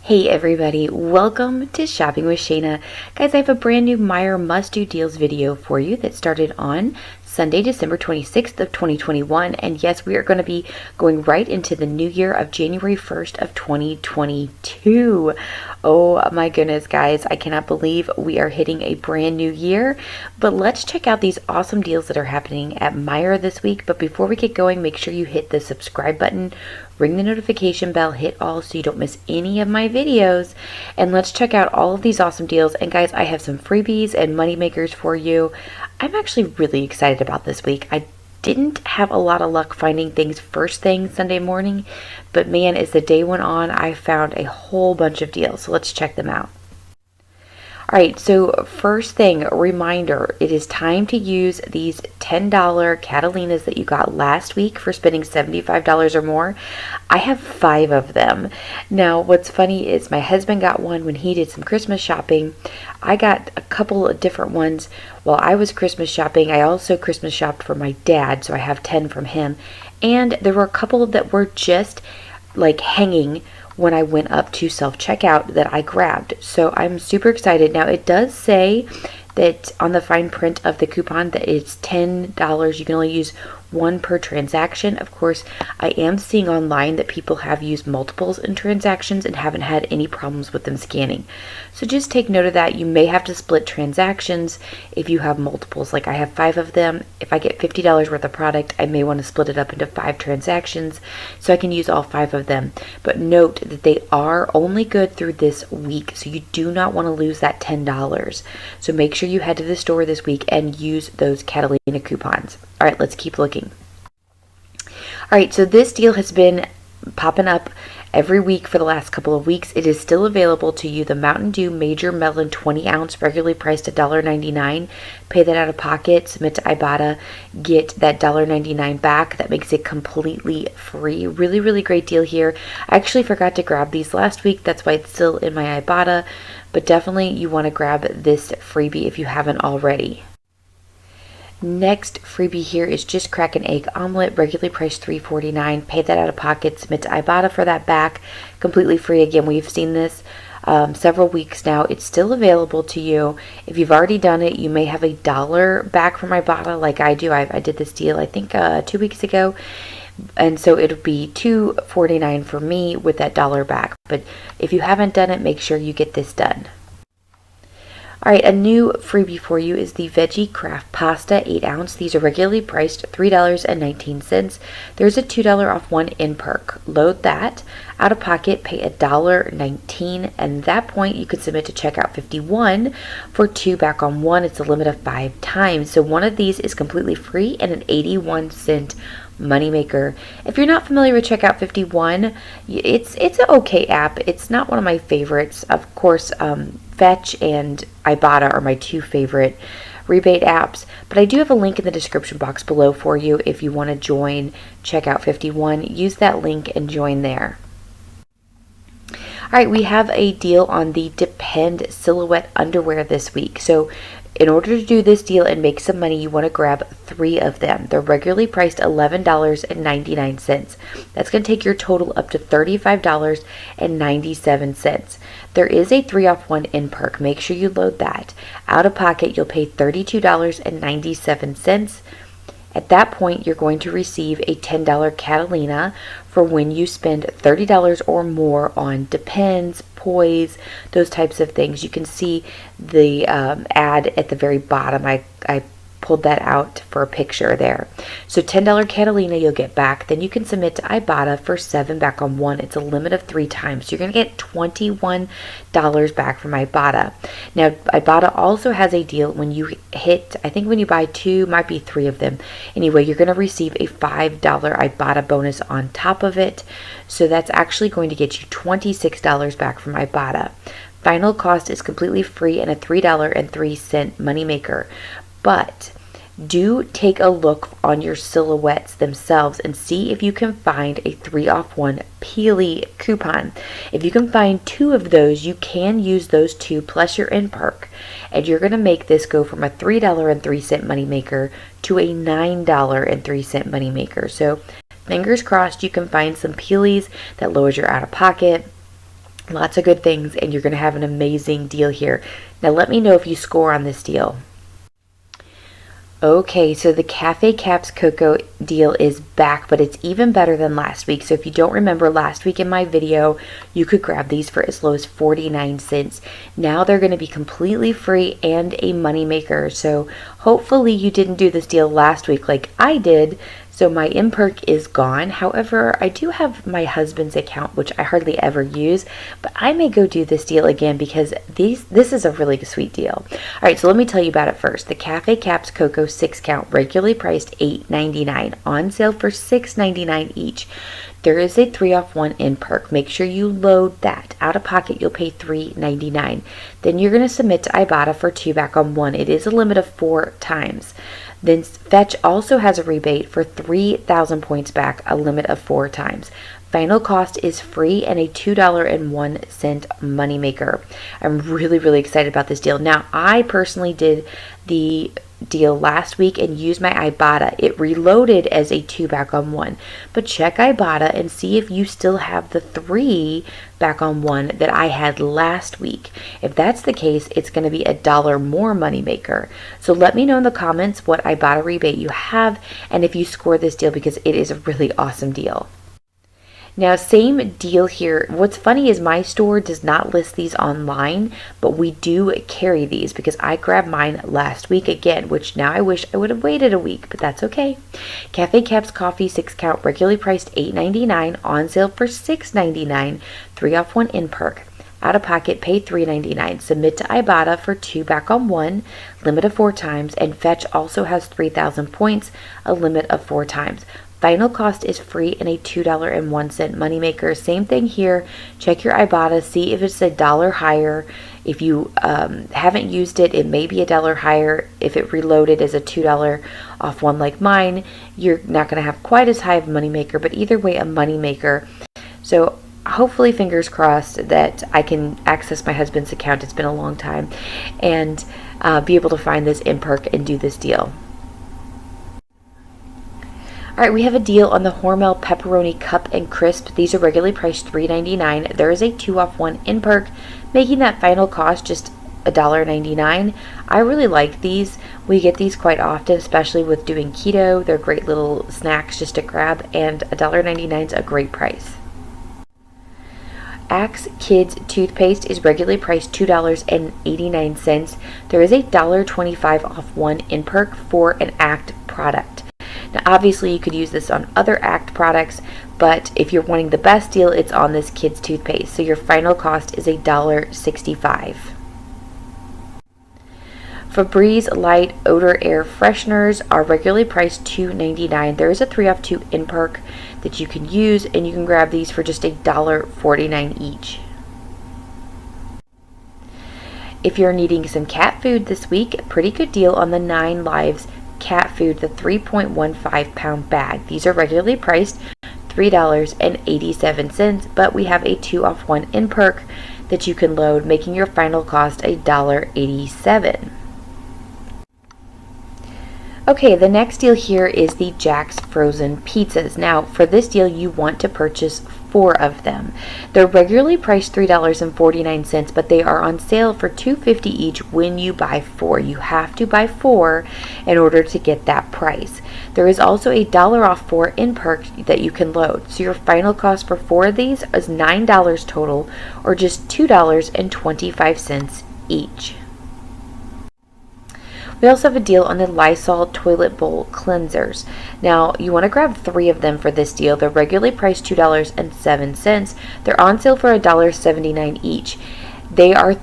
Hey everybody, welcome to Shopping with Shana. Guys, I have a brand new Meijer must-do deals video for you that started on Sunday, December 26th of 2021. And yes, we are going to be going right into the new year of January 1st of 2022. Oh my goodness, guys, I cannot believe we are hitting a brand new year. But let's check out these awesome deals that are happening at Meijer this week. But before we get going, make sure you hit the subscribe button, ring the notification bell, hit all so you don't miss any of my videos, and let's check out all of these awesome deals. And guys, I have some freebies and money makers for you. I'm actually really excited about this week. I didn't have a lot of luck finding things first thing Sunday morning, but man, as the day went on, I found a whole bunch of deals. So let's check them out. Alright, so first thing, reminder, it is time to use these $10 Catalinas that you got last week for spending $75 or more. I have 5 of them. Now, what's funny is my husband got one when he did some Christmas shopping. I got a couple of different ones while I was Christmas shopping. I also Christmas shopped for my dad, so I have 10 from him. And there were a couple that were just like hanging when I went up to self-checkout that I grabbed. So I'm super excited. Now it does say that on the fine print of the coupon that it's $10. You can only use one per transaction. Of course, I am seeing online that people have used multiples in transactions and haven't had any problems with them scanning. So just take note of that. You may have to split transactions if you have multiples. Like I have 5 of them. If I get $50 worth of product, I may want to split it up into 5 transactions so I can use all 5 of them. But note that they are only good through this week, so you do not want to lose that $10. So make sure you head to the store this week and use those Catalina coupons. All right, let's keep looking. All right, so this deal has been popping up every week for the last couple of weeks. It is still available to you. The Mountain Dew Major Melon 20 ounce, regularly priced at $1.99. Pay that out of pocket, submit to Ibotta, get that $1.99 back. That makes it completely free. Really, really great deal here. I actually forgot to grab these last week. That's why it's still in my Ibotta. But definitely you want to grab this freebie if you haven't already. Next freebie here is just crack an egg omelet, regularly priced $3.49. Pay that out of pocket, submit to Ibotta for that back, completely free. Again, we've seen this several weeks now. It's still available to you. If you've already done it, you may have $1 back from Ibotta like I do. I did this deal I think 2 weeks ago, and so it'll be $2.49 for me with that $1 back. But if you haven't done it, make sure you get this done. Alright, a new freebie for you is the Veggie Craft Pasta 8 ounce. These are regularly priced $3.19. There's a $2 off 1 in perk. Load that. Out of pocket, pay $1.19, and at that point you could submit to checkout 51 for 2 back on 1. It's a limit of 5 times. So one of these is completely free and an 81-cent moneymaker. If you're not familiar with Checkout 51, it's an okay app. It's not one of my favorites. Of course, Fetch and Ibotta are my 2 favorite rebate apps, but I do have a link in the description box below for you if you want to join Checkout 51. Use that link and join there. Alright, we have a deal on the Depend silhouette underwear this week. So in order to do this deal and make some money, you want to grab 3 of them. They're regularly priced $11.99. That's going to take your total up to $35.97. There is a 3 off 1 in perk. Make sure you load that. Out of pocket, you'll pay $32.97. At that point, you're going to receive a $10 Catalina for when you spend $30 or more on Depends, Poise, those types of things. You can see the ad at the very bottom. I pulled that out for a picture there. So $10 Catalina you'll get back. Then you can submit to Ibotta for 7 back on 1. It's a limit of 3 times. So you're going to get $21 back from Ibotta. Now, Ibotta also has a deal when you hit, I think when you buy 2, might be 3 of them. Anyway, you're going to receive a $5 Ibotta bonus on top of it. So that's actually going to get you $26 back from Ibotta. Final cost is completely free and a $3.03 moneymaker. But do take a look on your silhouettes themselves and see if you can find a 3 off 1 Peely coupon. If you can find 2 of those, you can use those 2 plus your in perk, and you're going to make this go from a $3.03 moneymaker to a $9.03 moneymaker. So fingers crossed you can find some Peelies that lowers your out of pocket. Lots of good things, and you're going to have an amazing deal here. Now let me know if you score on this deal. Okay, so the Cafe Caps Coco deal is back, but it's even better than last week. So if you don't remember last week in my video, you could grab these for as low as 49 cents. Now they're going to be completely free and a moneymaker. So hopefully you didn't do this deal last week like I did. So my in-perk is gone. However, I do have my husband's account, which I hardly ever use, but I may go do this deal again because this is a really sweet deal. All right, so let me tell you about it first. The Cafe Caps Coco 6 count, regularly priced $8.99, on sale for $6.99 each. There is a 3-off-1 in-perk. Make sure you load that. Out of pocket, you'll pay $3.99. Then you're going to submit to Ibotta for 2 back on 1. It is a limit of 4 times. Then Fetch also has a rebate for 3,000 points back, a limit of 4 times. Final cost is free and a $2.01 moneymaker. I'm really excited about this deal. Now, I personally did the deal last week and used my Ibotta. It reloaded as a 2 back on 1, but check Ibotta and see if you still have the 3 back on 1 that I had last week. If that's the case, it's going to be $1 more moneymaker. So let me know in the comments what Ibotta rebate you have and if you score this deal, because it is a really awesome deal. Now, same deal here. What's funny is my store does not list these online, but we do carry these because I grabbed mine last week again, which now I wish I would have waited a week, but that's okay. Cafe Caps Coffee 6 count, regularly priced $8.99, on sale for $6.99, 3-off-1 in-perk. Out of pocket, pay $3.99. Submit to Ibotta for 2 back on 1, limit of 4 times, and Fetch also has 3,000 points, a limit of 4 times. Final cost is free and a $2.01 moneymaker. Same thing here. Check your Ibotta, see if it's $1 higher. If you haven't used it, it may be $1 higher. If it reloaded as a $2 off one like mine, you're not going to have quite as high of a moneymaker, but either way, a moneymaker. So hopefully, fingers crossed, that I can access my husband's account. It's been a long time, and be able to find this in-perk and do this deal. All right, we have a deal on the Hormel Pepperoni Cup and Crisp. These are regularly priced $3.99. There is a 2-off-1 in-perk, making that final cost just $1.99. I really like these. We get these quite often, especially with doing keto. They're great little snacks just to grab, and $1.99 is a great price. Axe Kids toothpaste is regularly priced $2.89. There is a $1.25 off 1 in-perk for an Act product. Now, obviously, you could use this on other Act products, but if you're wanting the best deal, it's on this kids toothpaste. So your final cost is $1.65. Febreze Light Odor Air Fresheners are regularly priced $2.99. There is a 3-off-2 in-perk that you can use, and you can grab these for just $1.49 each. If you're needing some cat food this week, a pretty good deal on the 9 Lives cat food, the 3.15 pound bag. These are regularly priced $3.87, but we have a 2-off-1 in-perk that you can load, making your final cost $1.87. Okay, the next deal here is the Jack's Frozen Pizzas. Now, for this deal, you want to purchase 4 of them. They're regularly priced $3.49, but they are on sale for $2.50 each when you buy 4. You have to buy 4 in order to get that price. There is also a $1 off 4 in-perk that you can load. So your final cost for 4 of these is $9 total, or just $2.25 each. We also have a deal on the Lysol toilet bowl cleansers. Now, you want to grab 3 of them for this deal. They're regularly priced $2.07. They're on sale for $1.79 each. They are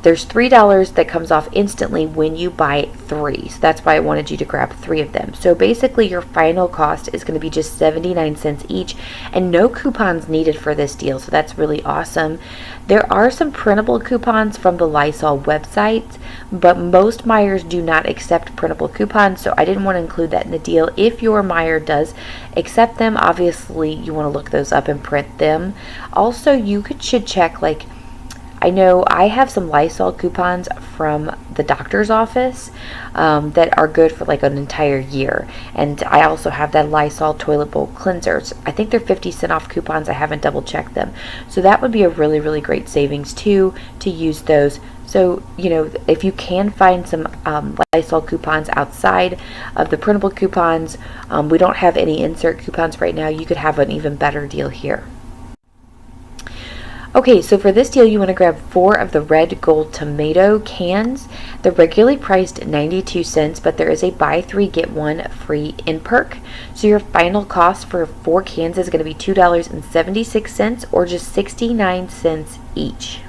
there's $3 that comes off instantly when you buy 3. So that's why I wanted you to grab 3 of them. So basically, your final cost is going to be just 79 cents each, and no coupons needed for this deal. So that's really awesome. There are some printable coupons from the Lysol website, but most Meijers do not accept printable coupons, so I didn't want to include that in the deal. If your Meijer does accept them, obviously you want to look those up and print them. Also, you should check, like, I know I have some Lysol coupons from the doctor's office that are good for like an entire year. And I also have that Lysol toilet bowl cleansers. I think they're 50 cent off coupons. I haven't double checked them. So that would be a really, really great savings too, to use those. So, you know, if you can find some Lysol coupons outside of the printable coupons, we don't have any insert coupons right now. You could have an even better deal here. Okay, so for this deal, you want to grab 4 of the red gold tomato cans. They're regularly priced 92 cents, but there is a buy 3 get 1 free in perk. So your final cost for 4 cans is going to be $2.76 or just 69 cents each.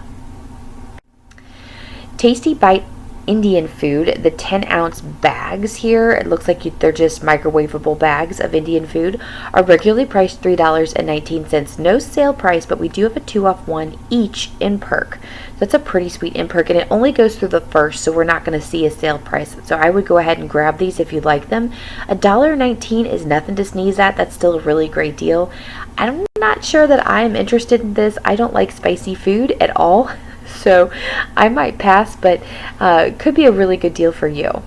Tasty Bite Indian food, the 10-ounce bags here, it looks like they're just microwavable bags of Indian food, are regularly priced $3.19. No sale price, but we do have a 2-off-1 each in perk. That's a pretty sweet in perk, and it only goes through the 1st, so we're not going to see a sale price. So I would go ahead and grab these if you like them. $1.19 is nothing to sneeze at. That's still a really great deal. I'm not sure that I am interested in this. I don't like spicy food at all. So I might pass, but it could be a really good deal for you.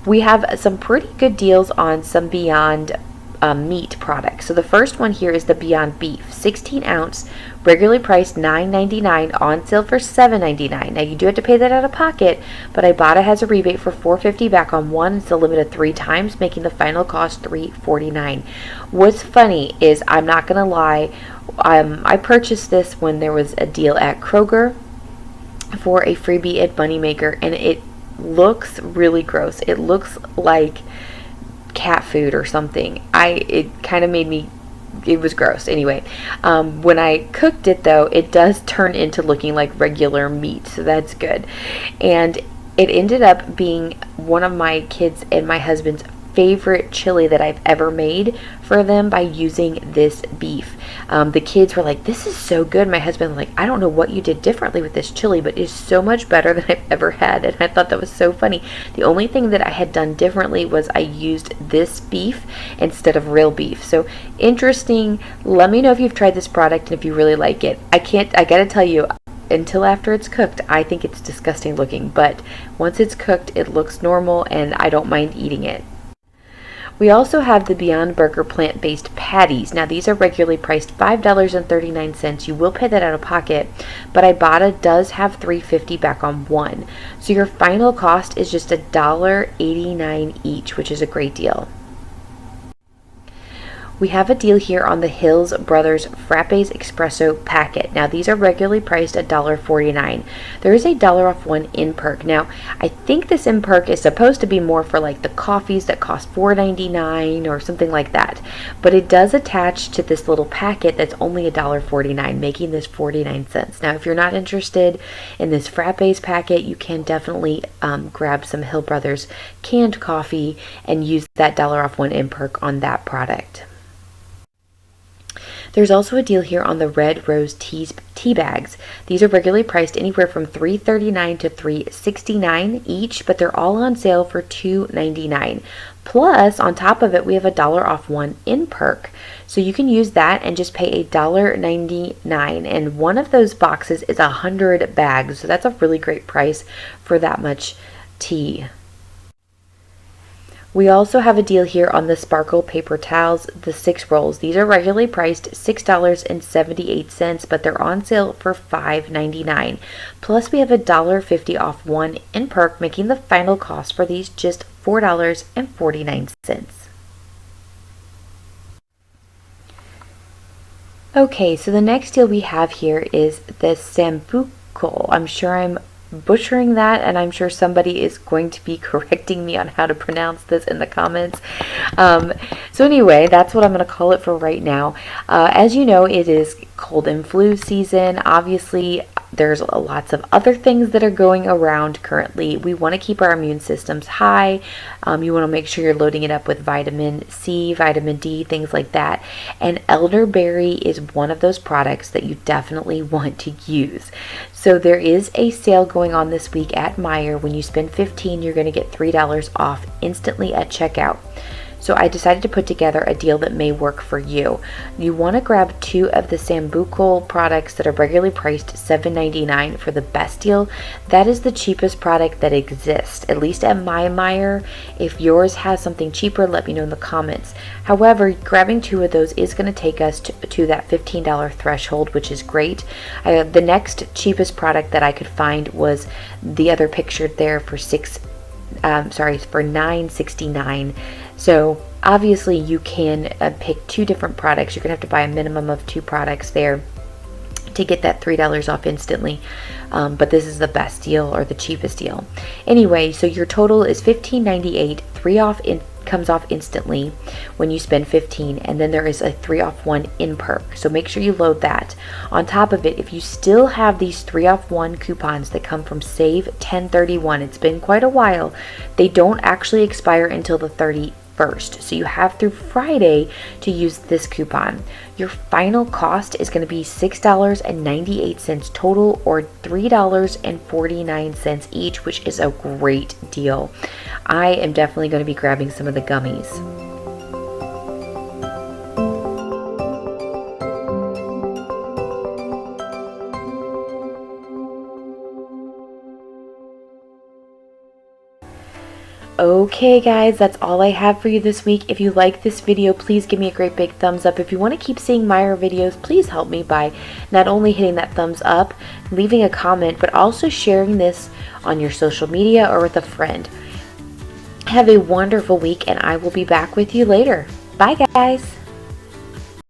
We have some pretty good deals on some Beyond meat products. So the first one here is the Beyond Beef, 16-ounce, regularly priced $9.99, on sale for $7.99. Now you do have to pay that out of pocket, but Ibotta has a rebate for $4.50 back on one. It's a limit of 3 times, making the final cost $3.49. What's funny is, I'm not gonna lie, I purchased this when there was a deal at Kroger for a freebie at Moneymaker, and it looks really gross. It looks like cat food or something. It kind of made me, it was gross. Anyway, when I cooked it though, it does turn into looking like regular meat, so that's good. And it ended up being one of my kids and my husband's favorite chili that I've ever made for them by using this beef. The kids were like, this is so good. My husband was like, I don't know what you did differently with this chili, but it's so much better than I've ever had. And I thought that was so funny. The only thing that I had done differently was I used this beef instead of real beef. So interesting. Let me know if you've tried this product and if you really like it. I gotta tell you, until after it's cooked, I think it's disgusting looking, but once it's cooked, it looks normal and I don't mind eating it. We also have the Beyond Burger plant-based patties. Now these are regularly priced $5.39. You will pay that out of pocket, but Ibotta does have $3.50 back on one. So your final cost is just $1.89 each, which is a great deal. We have a deal here on the Hills Brothers Frappes Espresso packet. Now these are regularly priced at $1.49. There is a $1 off one in perk. Now I think this in perk is supposed to be more for like the coffees that cost $4.99 or something like that. But it does attach to this little packet that's only $1.49, making this 49 cents. Now if you're not interested in this Frappes packet, you can definitely grab some Hill Brothers canned coffee and use that $1 off one in perk on that product. There's also a deal here on the Red Rose tea bags. These are regularly priced anywhere from $3.39 to $3.69 each, but they're all on sale for $2.99. Plus, on top of it, we have a $1 off one in perk. So you can use that and just pay $1.99. And one of those boxes is 100 bags. So that's a really great price for that much tea. We also have a deal here on the Sparkle paper towels, the 6 rolls. These are regularly priced $6.78, but they're on sale for $5.99. Plus, we have a $1.50 off one in perk, making the final cost for these just $4.49. Okay, so the next deal we have here is the Sambuco. I'm sure I'm butchering that, and I'm sure somebody is going to be correcting me on how to pronounce this in the comments. So anyway, that's what I'm going to call it for right now. As you know, it is cold and flu season. Obviously, there's lots of other things that are going around currently. We want to keep our immune systems high. You want to make sure you're loading it up with vitamin C, vitamin D, things like that. And elderberry is one of those products that you definitely want to use. So there is a sale going on this week at Meijer. When you spend $15, you're going to get $3 off instantly at checkout. So I decided to put together a deal that may work for you. You want to grab 2 of the Sambucol products that are regularly priced $7.99 for the best deal. That is the cheapest product that exists, at least at my Meijer. If yours has something cheaper, let me know in the comments. However, grabbing 2 of those is going to take us to that $15 threshold, which is great. The next cheapest product that I could find was the other pictured there for $9.69. So obviously you can pick 2 different products. You're gonna have to buy a minimum of 2 products there to get that $3 off instantly, but this is the best deal or the cheapest deal. Anyway, so your total is $15.98. 3 off comes off instantly when you spend $15, and then there is a 3 off 1 in perk, so make sure you load that. On top of it, if you still have these 3 off 1 coupons that come from Save 1031, it's been quite a while, they don't actually expire until the 31st, so you have through Friday to use this coupon. Your final cost is going to be $6.98 total, or $3.49 each, which is a great deal. I am definitely going to be grabbing some of the gummies. Okay guys, that's all I have for you this week. If you like this video, please give me a great big thumbs up. If you want to keep seeing Meijer videos, please help me by not only hitting that thumbs up, leaving a comment, but also sharing this on your social media or with a friend. Have a wonderful week, and I will be back with you later. Bye guys.